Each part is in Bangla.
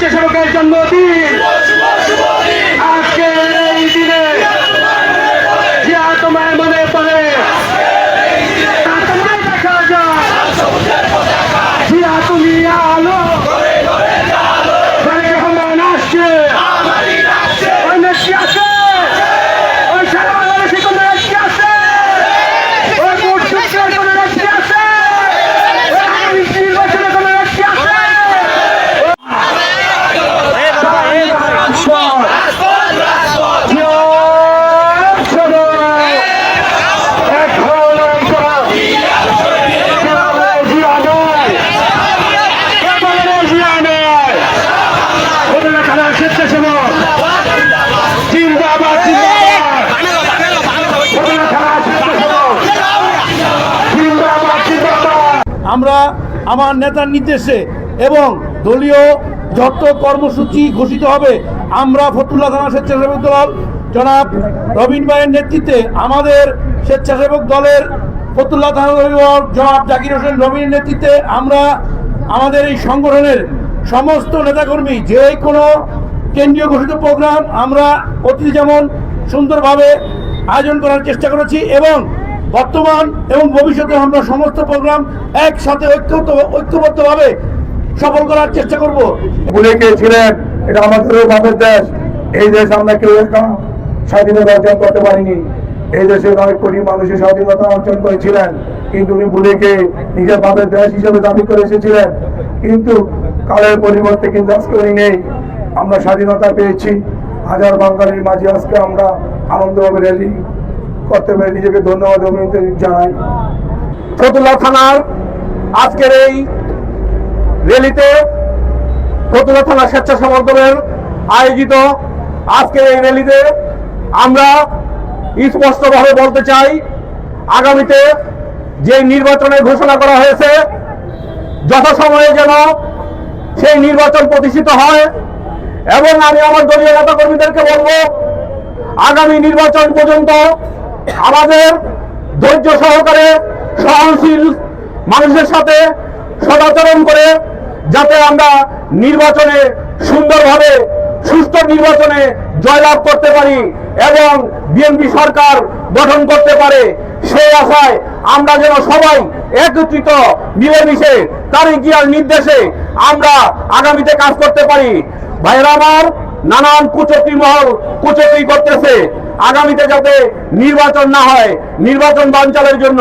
স্বেচ্ছাসেবকের জন্মদিন। আজকের এই দিনে জিয়া তোমায় মনে পড়ে, দেখা যায় জিয়া তুমি আলো রহমান আসছে। ওই নেত্রী আছে, ওই সারা বাংলাদেশে কোনো নেত্রী আছে, ওই ভোট চুক্তির কোনো নেত্রী আছে, ওই আগামী নির্বাচনে কোনো নেত্রী আছে। আমরা আমার নেতার নির্দেশে এবং দলীয় যত কর্মসূচি ঘোষিত হবে আমরা ফতুল্লা থানা স্বেচ্ছাসেবক দল জনাব রবিন ভাইয়ের নেতৃত্বে আমাদের স্বেচ্ছাসেবক দলের ফতুল্লা থানা জনাব জাকির হোসেন রবিনের নেতৃত্বে আমরা আমাদের এই সংগঠনের সমস্ত নেতাকর্মী যে কোনো কেন্দ্রীয় ঘোষিত প্রোগ্রাম আমরা অতি যেমন সুন্দরভাবে আয়োজন করার চেষ্টা করেছি এবং বর্তমান এবং ভবিষ্যতে আমরা সমস্ত প্রোগ্রাম একসাথে ঐক্যবদ্ধভাবে সফল করার চেষ্টা করব। ভুলে গিয়েছিলেন এটা আমাদেরও বাপের দেশ, এই দেশ আমরা কেউ স্বাধীনতা অর্জন করতে পারিনি। এই দেশে অনেক কোটি মানুষের স্বাধীনতা অর্জন করেছিলেন, কিন্তু উনি ভুলে গিয়ে নিজের বাপের দেশ হিসেবে দাবি করে এসেছিলেন। কিন্তু কালের পরিবর্তে কিন্তু আজকে উনি নেই। আমরা স্বাধীনতা পেয়েছি, হাজার বাঙালির মাঝে আজকে আমরা আনন্দভাবে র্যালি করতে পেরে নিজেকে ধন্যবাদ জানাই। ফতুল্লা থানার আজকের এই র্যালিতে ফতুল্লা থানা স্বেচ্ছাসেবক দলের আয়োজিত আজকের এই র্যালিতে আমরা স্পষ্টভাবে বলতে চাই, আগামীতে যে নির্বাচনের ঘোষণা করা হয়েছে যথাসময়ে যেন সেই নির্বাচন প্রতিষ্ঠিত হয়। এবং আমি আমার দলীয় নেতাকর্মীদেরকে বলবো, আগামী নির্বাচন পর্যন্ত আমাদের ধৈর্য সহকারে সহনশীল মানুষের সাথে সদাচরণ করে যাতে আমরা নির্বাচনে সুন্দরভাবে সুস্থ নির্বাচনে জয়লাভ করতে পারি এবং বিএনপি সরকার গঠন করতে পারে, সেই আশায় আমরা যেন সবাই একত্রিত মিলেমিশে তারেক জিয়ার নির্দেশে আমরা আগামীতে কাজ করতে পারি। ভাইরা আমার, নানান কুচক্রী মহল কুচক্রী করতেছে, আগামীতে যাতে নির্বাচন না হয়, নির্বাচন বানচালের জন্য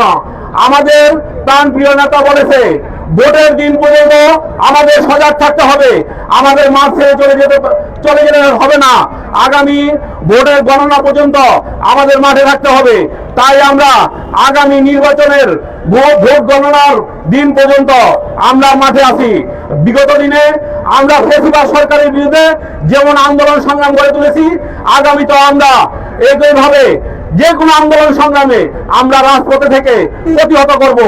আমাদের প্রাণ প্রিয় নেতা বলেছে ভোটের দিন পর্যন্ত আমাদের সজাগ থাকতে হবে, আমাদের মাঠ ছেড়ে চলে যেতে হবে না, আগামী ভোটের গণনা পর্যন্ত আমাদের মাঠে থাকতে হবে। তাই আমরা আগামী নির্বাচনের ভোট গণনার দিন পর্যন্ত আমরা মাঠে আছি। বিগত দিনে আমরা ফেসিবাদ সরকারের বিরুদ্ধে যেমন আন্দোলন সংগ্রাম করে তুলেছি, আগামীতে আমরা একইভাবে যে কোনো আন্দোলন সংগ্রামে আমরা রাজপথে থেকে প্রতিহত করব।